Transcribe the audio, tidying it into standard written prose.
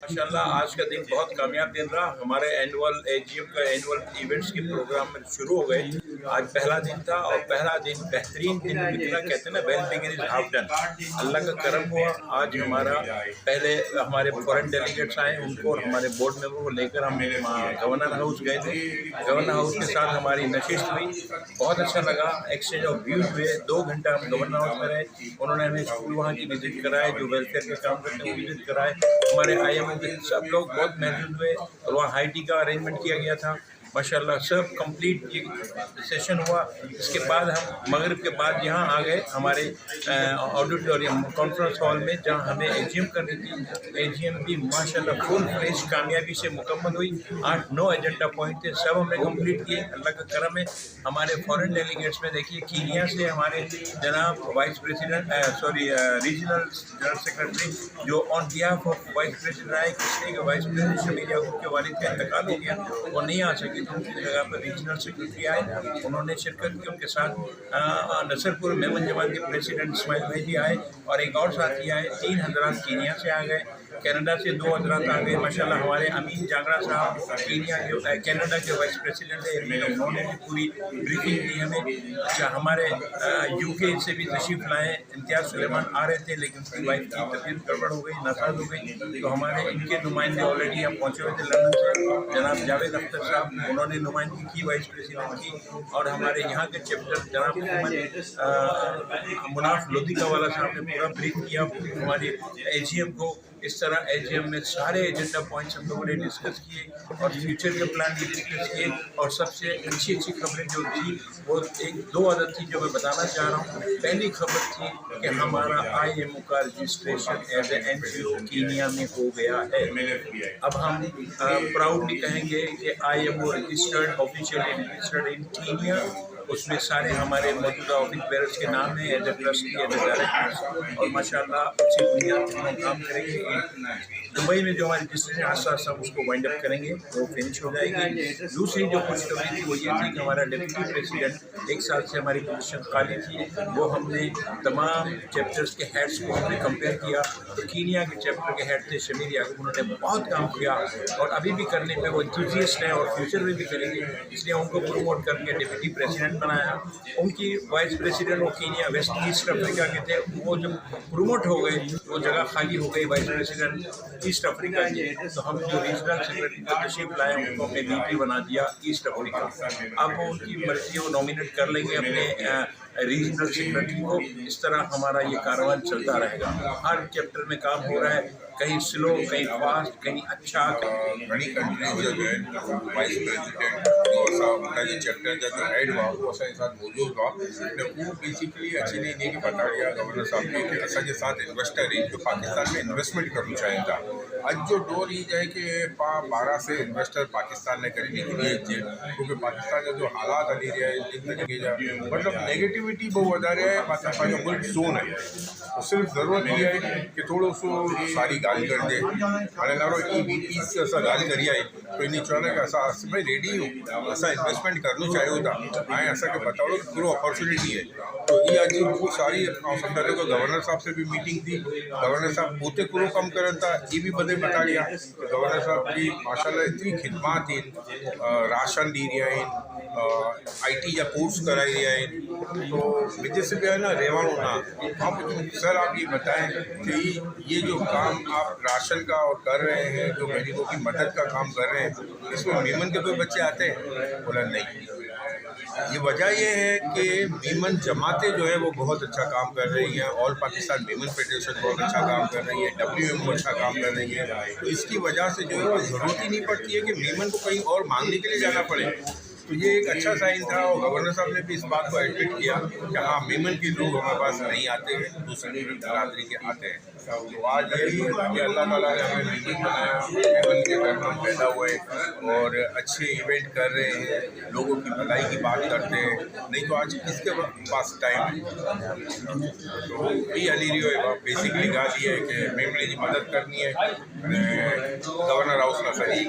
माशाल्लाह आज का दिन बहुत कामयाब दिन रहा। हमारे एनुअल एजीएम का एनुअल इवेंट्स के प्रोग्राम में शुरू हो गए। आज पहला दिन था और पहला दिन बेहतरीन दिन निकला। कहते हैं ना, well begin is half done. अल्लाह का करम हुआ। आज हमारा पहले हमारे फॉरेन डेलीगेट्स आए, उनको और हमारे बोर्ड मेंबर को लेकर हम गवर्नर हाउस गए थे। गवर्नर हाउस के साथ हमारी नशिस्त हुई, बहुत अच्छा लगा। एक्सचेंज ऑफ व्यूज हुए। 2 घंटा हम गवर्नर हाउस में रहे। उन्होंने हमें स्कूल वहाँ की विजिट कराए, जो वेलफेयर के काम करते हैं वो विजिट कराए। हमारे IMO के सब लोग बहुत महसूस हुए और वहाँ हाई टी का अरेंजमेंट किया गया था। माशाल्लाह सब कंप्लीट ये सेशन हुआ। इसके बाद हम मगरिब के बाद यहाँ आ गए हमारे ऑडिटोरियम कॉन्फ्रेंस हॉल में, जहाँ हमें एजीएम करनी थी। एजीएम भी माशाल्लाह फुल फ्लेज कामयाबी से मुकम्मल हुई। 8-9 एजेंडा पॉइंट थे, सब हमने कंप्लीट किए। अल्लाह का करम है। हमारे फॉरेन डेलीगेट्स में देखिए, कीनिया से हमारे जनाब vice president regional general secretary, जो on behalf of vice president आए। किसने के वाइस प्रेसिडेंट शमीर याकूब के वालिद का इंतकाल हो गया, वो नहीं आ सके। दूसरी जगह पर रीजनल सेक्रेटरी आए, उन्होंने शिरकत की। उनके साथ नसरपुर मेमन जमात के प्रेसिडेंट इस्माइल भाई भी आए और एक और साथी आए। 3 हज़रात कीनिया से आ गए। कनाडा से 2 हज़रात आ गए। माशाल्लाह हमारे अमीन जागरा साहब कीनिया के कनाडा के वाइस प्रेसिडेंट है, उन्होंने भी पूरी ब्रीफिंग दी हमें। अच्छा, हमारे UK से भी तशरीफ लाए। इम्तियाज़ सुलेमान आ रहे थे, लेकिन उसकी वाइफ की तबीयत गड़बड़ हो गई, नासाज हो गई। तो हमारे इनके नुमाइंदे ऑलरेडी हम पहुँचे हुए थे लंदन से। जनाब जावेद अख्तर साहब, उन्होंने नुमाइंदगी की वाइस प्रेसिडेंट की। और हमारे यहाँ के चैप्टर जनाब मुनाफ लोधिकावाला साहब ने पूरा ब्रीफ किया हमारी एजीएम को। इस तरह एजीएम में सारे एजेंडा पॉइंट्स हम लोगों ने डिस्कस किए और फ्यूचर के प्लान भी डिस्कस किए। और सबसे अच्छी खबरें जो थी वो 1-2 अदद थी जो मैं बताना चाह रहा हूँ। पहली खबर थी कि हमारा IMO का registration as a NGO Kenya में हो गया है। अब हम प्राउडली कहेंगे कि IMO registered, officially registered in Kenya. उसमें सारे हमारे मौजूदा ऑफिस बेयरर्स के नाम है, as a trustee, as a directors. और माशाल्लाह अच्छी बुनियाद पर हम काम करेंगे। दुबई में जो हमारी रजिस्ट्रेशन आस्ता उसको वाइंड अप करेंगे, वो फिनिश हो जाएगी। दूसरी जो खुशखबरी थी वो ये थी कि हमारा डिप्टी प्रेसिडेंट 1 साल से हमारी पोजीशन खाली थी, वो हमने तमाम चैप्टर्स के हेड्स को हमने कंपेयर किया। तो कीनिया के चैप्टर के हेड थे शमीर याकूब, उन्होंने बहुत काम किया और अभी भी करने में वो एंथुसियास्ट हैं और फ्यूचर में भी करेंगे। इसलिए उनको प्रमोट करके डिप्टी प्रेसिडेंट बनाया। उनकी वाइस प्रेसिडेंट वो कीनिया वेस्ट ईस्ट अफ्रीका के थे, वो जब प्रमोट हो गए वो जगह खाली हो गई वाइस प्रेसिडेंट ईस्ट अफ्रीका की। तो हम जो रीजनल सेक्रेटरी को तशरीफ लाए उनको हमने VP बना दिया ईस्ट अफ्रीका। अब वो उनकी मर्जी वो नॉमिनेट कर लेंगे अपने रीजनल सेक्रेटरी को। इस तरह हमारा ये कारवान चलता रहेगा। हर चैप्टर में काम हो रहा है, कहीं स्लो, कहीं फास्ट, कहीं अच्छा। बड़ी कंट्रीज जो है वाइस प्रेसिडेंट उनका जो चैप्टर का जो हेड हुआ वो असांजे साथ मौजूद हुआ। वो बेसिकली अची ने इन्हें बता दिया गवर्नर साहब खे कि असांजे साथ इन्वेस्टर आहिनि जो पाकिस्तान में इन्वेस्टमेंट करणु चाहिनि था। अॼु जो दौर ही है कि 12 से इन्वेस्टर पाकिस्तान में करीब निकिरी अचे, क्योंकि पाकिस्तान जा जो हालात हली रहिया आहिनि ज़िंदगी जा, मतलब नेगेटिविटी बहुत वधारे आहे। पंहिंजो मुल्क सोन आहे, तो सिर्फ ज़रूरत ये है कि थोड़ो सो सारी ॻाल्हि करिजे। हाणे नारो EVP से असां ॻाल्हि करी आहे, तो इन चवंदा कि असां भाई रेडी आहियूं, असां इन्वेस्टमेंट करणु चाहियूं था। ऐं असांखे बताओ पूरो अपॉर्चुनिटी है। तो ये अॼु वो सारी सम्झो तो गवर्नर साहब से भी मीटिंग थी। गवर्नर साहब पोते पूरो कम करनि था, ये भी बदे बता दिया। गवर्नर साहब की माशाल्लाह इतनी खिदमत आहिनि, राशन दी रहिया आहिनि, IT जा कोर्स कराई रहिया आहिनि। तो मुझे से भी है ना रेवाणो ना, आप सर आप ये बताएं कि ये जो काम आप राशन का और कर रहे हैं, जो गरीबों की मदद का काम कर रहे हैं, इसमें मीमन के कोई बच्चे आते हैं? बोला नहीं। ये वजह ये है कि मीमन जमातें जो है वो बहुत अच्छा काम कर रही हैं। ऑल पाकिस्तान मीमन फेडरेशन बहुत अच्छा काम कर रही है, WMO अच्छा काम कर रही है। तो इसकी वजह से जो है ज़रूरत ही नहीं पड़ती है कि मीमन को कहीं और मांगने के लिए जाना पड़े। तो ये एक अच्छा साइन था और गवर्नर साहब ने भी इस बात को एडमिट किया कि हाँ, मेमन के लोग हमारे पास नहीं आते हैं, दूसरी बरादरी के आते हैं। तो आज यही कि अल्लाह ताला ने हमें मेमन बनाया, मेमन के घर में पैदा हुए और अच्छे इवेंट कर रहे हैं, लोगों की भलाई की बात करते हैं। नहीं तो आज किसके पास टाइम है? तो ये हली रही है बेसिकली ॻाल्हि ये है कि मेमन की मदद करनी है। गवर्नर हाउस का सही